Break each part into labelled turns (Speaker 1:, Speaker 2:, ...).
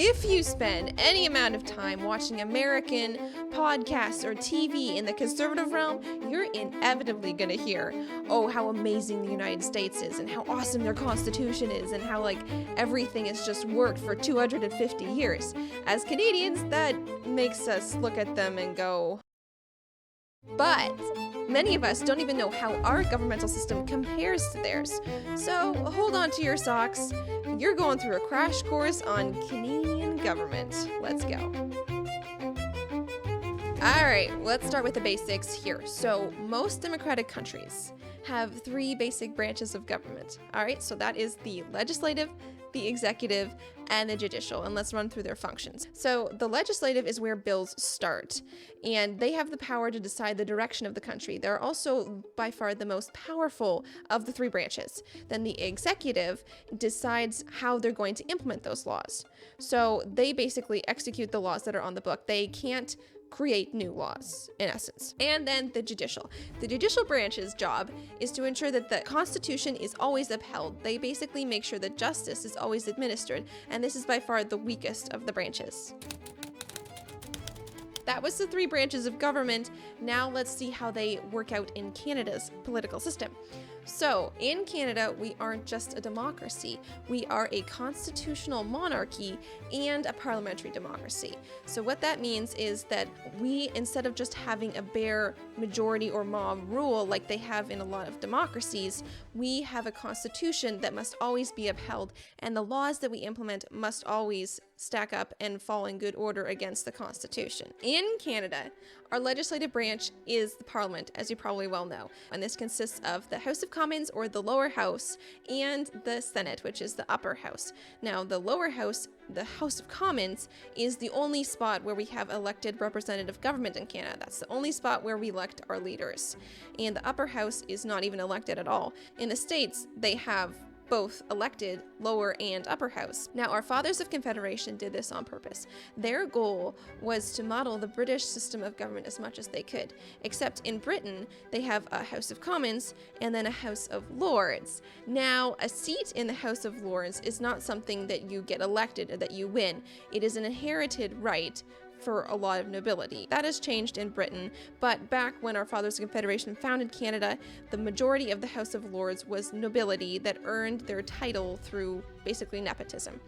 Speaker 1: If you spend any amount of time watching American podcasts or TV in the conservative realm, you're inevitably going to hear, oh, how amazing the United States is and how awesome their Constitution is and how, everything has just worked for 250 years. As Canadians, that makes us look at them and go, but many of us don't even know how our governmental system compares to theirs. So hold on to your socks. You're going through a crash course on Canadian government. Let's go. All right, let's start with the basics here. So most democratic countries have 3 basic branches of government. All right, so that is the legislative, the executive, and the judicial, and let's run through their functions. So the legislative is where bills start, and they have the power to decide the direction of the country. They're also by far the most powerful of the 3 branches. Then the executive decides how they're going to implement those laws. So they basically execute the laws that are on the book. They can't create new laws, in essence. And then the judicial. The judicial branch's job is to ensure that the Constitution is always upheld. They basically make sure that justice is always administered, and this is by far the weakest of the branches. That was the 3 branches of government. Now let's see how they work out in Canada's political system. So, in Canada, we aren't just a democracy. We are a constitutional monarchy and a parliamentary democracy. So what that means is that we, instead of just having a bare majority or mob rule like they have in a lot of democracies, we have a constitution that must always be upheld, and the laws that we implement must always stack up and fall in good order against the Constitution. In Canada, our legislative branch is the Parliament, as you probably well know, and this consists of the House of Commons, or the lower house, and the Senate, which is the upper house. Now, the lower house, the House of Commons, is the only spot where we have elected representative government in Canada. That's the only spot where we elect our leaders. And the upper house is not even elected at all. In the States, they have both elected lower and upper house. Now, our fathers of Confederation did this on purpose. Their goal was to model the British system of government as much as they could, except in Britain, they have a House of Commons and then a House of Lords. Now, a seat in the House of Lords is not something that you get elected or that you win. It is an inherited right for a lot of nobility. That has changed in Britain, but back when our fathers of Confederation founded Canada, the majority of the House of Lords was nobility that earned their title through basically nepotism.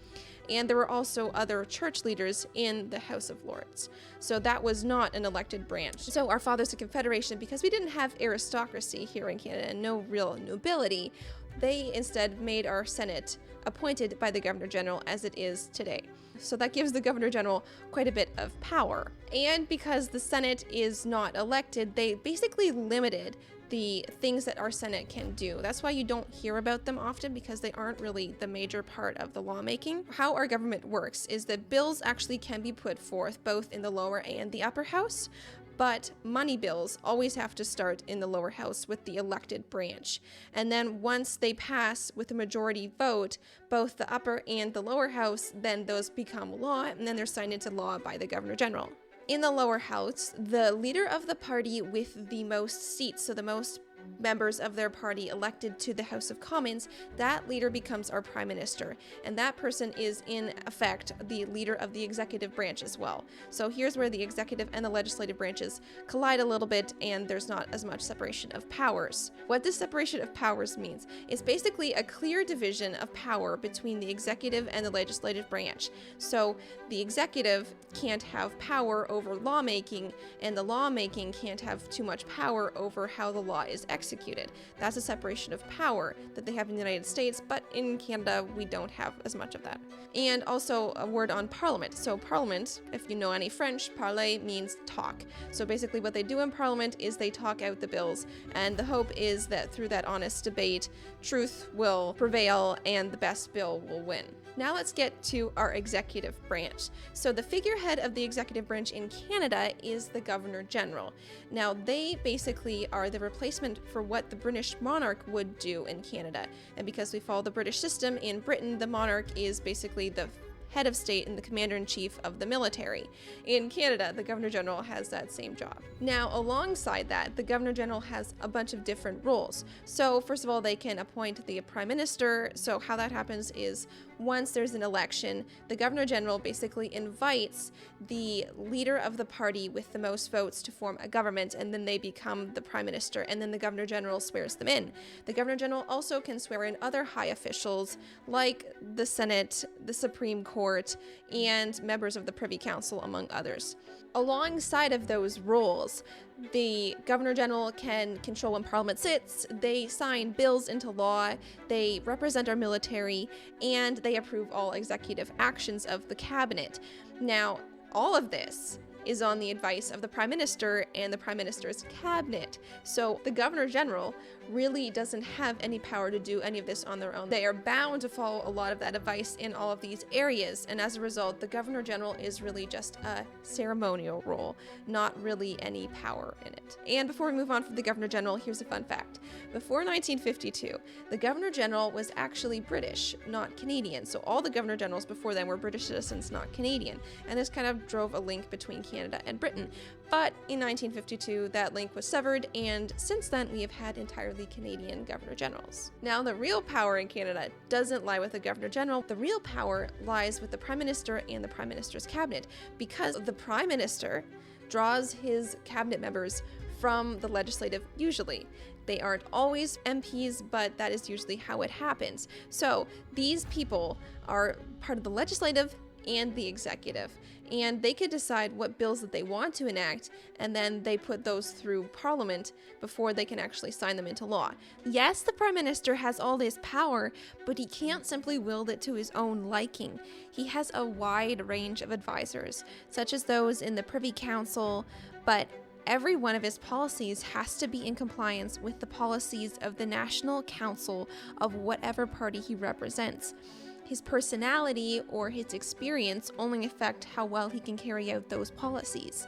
Speaker 1: And there were also other church leaders in the House of Lords. So that was not an elected branch. So our fathers of Confederation, because we didn't have aristocracy here in Canada and no real nobility, they instead made our Senate appointed by the Governor General as it is today. So that gives the Governor General quite a bit of power. And because the Senate is not elected, they basically limited the things that our Senate can do. That's why you don't hear about them often, because they aren't really the major part of the lawmaking. How our government works is that bills actually can be put forth both in the lower and the upper house, but money bills always have to start in the lower house with the elected branch. And then once they pass with a majority vote, both the upper and the lower house, then those become law, and then they're signed into law by the Governor General. In the lower house, the leader of the party with the most seats, so the most members of their party elected to the House of Commons, that leader becomes our Prime Minister, and that person is in effect the leader of the executive branch as well. So here's where the executive and the legislative branches collide a little bit, and there's not as much separation of powers. What this separation of powers means is basically a clear division of power between the executive and the legislative branch. So the executive can't have power over lawmaking, and the lawmaking can't have too much power over how the law is executed. That's a separation of power that they have in the United States, but in Canada we don't have as much of that. And also a word on Parliament. So Parliament, if you know any French, parler means talk. So basically what they do in Parliament is they talk out the bills, and the hope is that through that honest debate, truth will prevail and the best bill will win. Now let's get to our executive branch. So the figurehead of the executive branch in Canada is the Governor General. Now they basically are the replacement for what the British monarch would do in Canada. And because we follow the British system, in Britain the monarch is basically the head of state and the commander-in-chief of the military. In Canada, the Governor General has that same job. Now, alongside that, the Governor General has a bunch of different roles. So, first of all, they can appoint the Prime Minister. So how that happens is once there's an election, the Governor General basically invites the leader of the party with the most votes to form a government, and then they become the Prime Minister, and then the Governor General swears them in. The Governor General also can swear in other high officials like the Senate, the Supreme Court, and members of the Privy Council, among others. Alongside of those roles, the Governor General can control when Parliament sits, they sign bills into law, they represent our military, and they approve all executive actions of the cabinet. Now, all of this is on the advice of the Prime Minister and the Prime Minister's cabinet. So the Governor General really doesn't have any power to do any of this on their own. They are bound to follow a lot of that advice in all of these areas, and as a result, the Governor General is really just a ceremonial role, not really any power in it. And before we move on from the Governor General, here's a fun fact. Before 1952, the Governor General was actually British, not Canadian. So all the Governor Generals before then were British citizens, not Canadian. And this kind of drove a link between Canada and Britain. But in 1952, that link was severed, and since then we have had entirely Canadian Governor Generals. Now, the real power in Canada doesn't lie with the Governor General. The real power lies with the Prime Minister and the Prime Minister's cabinet, because the Prime Minister draws his cabinet members from the legislative usually. They aren't always MPs, but that is usually how it happens. So these people are part of the legislative and the executive, and they could decide what bills that they want to enact, and then they put those through Parliament before they can actually sign them into law. Yes, the Prime Minister has all this power, but he can't simply wield it to his own liking. He has a wide range of advisors, such as those in the Privy Council, but every one of his policies has to be in compliance with the policies of the National Council of whatever party he represents. His personality or his experience only affect how well he can carry out those policies.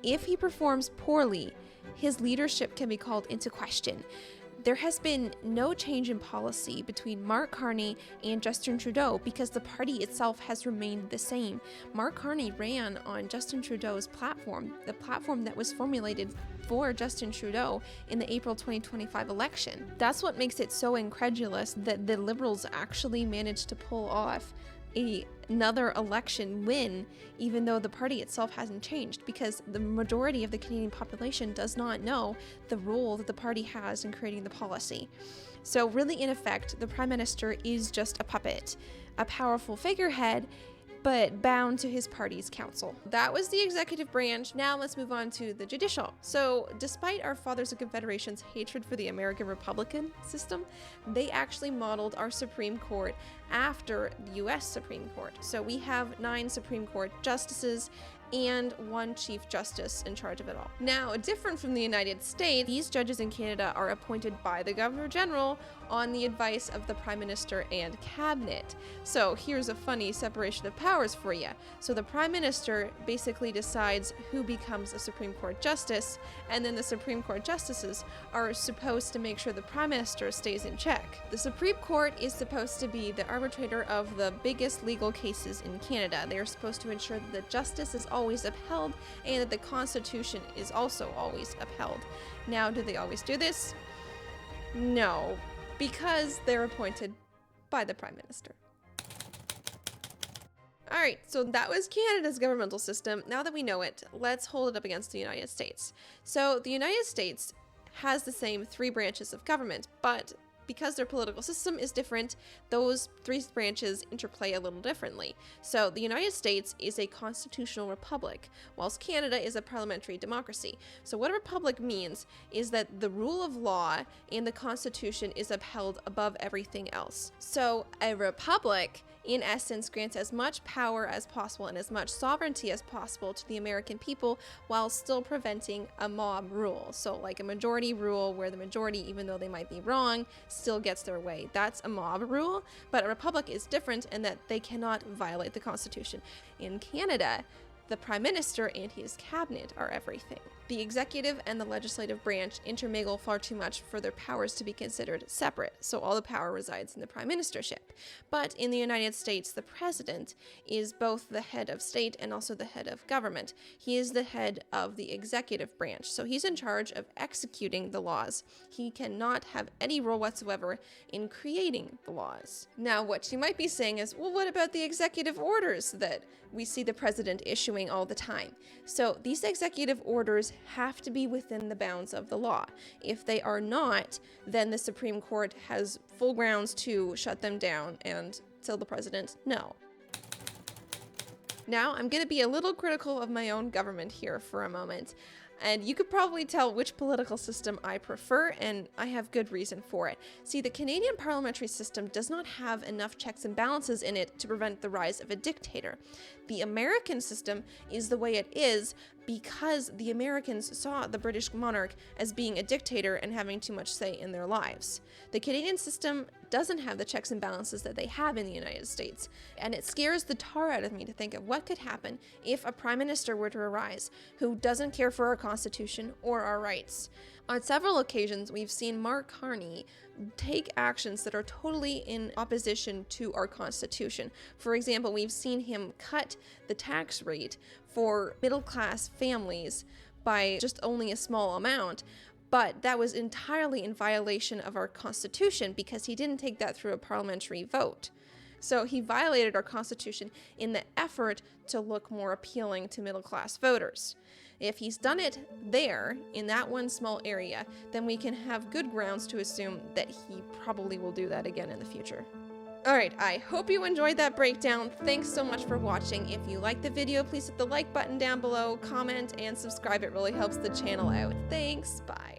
Speaker 1: If he performs poorly, his leadership can be called into question. There has been no change in policy between Mark Carney and Justin Trudeau because the party itself has remained the same. Mark Carney ran on Justin Trudeau's platform, the platform that was formulated for Justin Trudeau in the April 2025 election. That's what makes it so incredulous that the Liberals actually managed to pull off another election win, even though the party itself hasn't changed, because the majority of the Canadian population does not know the role that the party has in creating the policy. So really, in effect, the Prime Minister is just a puppet, a powerful figurehead, but bound to his party's council. That was the executive branch. Now let's move on to the judicial. So despite our fathers of Confederation's hatred for the American Republican system, they actually modeled our Supreme Court after the US Supreme Court. So we have 9 Supreme Court justices and 1 Chief Justice in charge of it all. Now, different from the United States, these judges in Canada are appointed by the Governor General on the advice of the Prime Minister and Cabinet. So here's a funny separation of powers for you. So the Prime Minister basically decides who becomes a Supreme Court Justice, and then the Supreme Court Justices are supposed to make sure the Prime Minister stays in check. The Supreme Court is supposed to be the arbitrator of the biggest legal cases in Canada. They are supposed to ensure that the justice is always upheld and that the Constitution is also always upheld. Now, do they always do this? No, because they're appointed by the Prime Minister. Alright, so that was Canada's governmental system. Now that we know it, let's hold it up against the United States. So the United States has the same 3 branches of government, but because their political system is different, those 3 branches interplay a little differently. So the United States is a constitutional republic, whilst Canada is a parliamentary democracy. So what a republic means is that the rule of law and the Constitution is upheld above everything else. So a republic, in essence, grants as much power as possible and as much sovereignty as possible to the American people while still preventing a mob rule. So like a majority rule where the majority, even though they might be wrong, still gets their way. That's a mob rule, but a republic is different in that they cannot violate the Constitution. In Canada, the Prime Minister and his cabinet are everything. The executive and the legislative branch intermingle far too much for their powers to be considered separate, so all the power resides in the Prime Ministership. But in the United States, the President is both the head of state and also the head of government. He is the head of the executive branch, so he's in charge of executing the laws. He cannot have any role whatsoever in creating the laws. Now, what you might be saying is, well, what about the executive orders that we see the president issuing all the time? So these executive orders have to be within the bounds of the law. If they are not, then the Supreme Court has full grounds to shut them down and tell the president no. Now, I'm going to be a little critical of my own government here for a moment. And you could probably tell which political system I prefer, and I have good reason for it. See, the Canadian parliamentary system does not have enough checks and balances in it to prevent the rise of a dictator. The American system is the way it is because the Americans saw the British monarch as being a dictator and having too much say in their lives. The Canadian system doesn't have the checks and balances that they have in the United States, and it scares the tar out of me to think of what could happen if a prime minister were to arise who doesn't care for our Constitution or our rights. On several occasions, we've seen Mark Carney take actions that are totally in opposition to our Constitution. For example, we've seen him cut the tax rate for middle-class families by just only a small amount, but that was entirely in violation of our Constitution because he didn't take that through a parliamentary vote. So he violated our Constitution in the effort to look more appealing to middle-class voters. If he's done it there, in that one small area, then we can have good grounds to assume that he probably will do that again in the future. Alright, I hope you enjoyed that breakdown. Thanks so much for watching. If you liked the video, please hit the like button down below, comment, and subscribe. It really helps the channel out. Thanks, bye.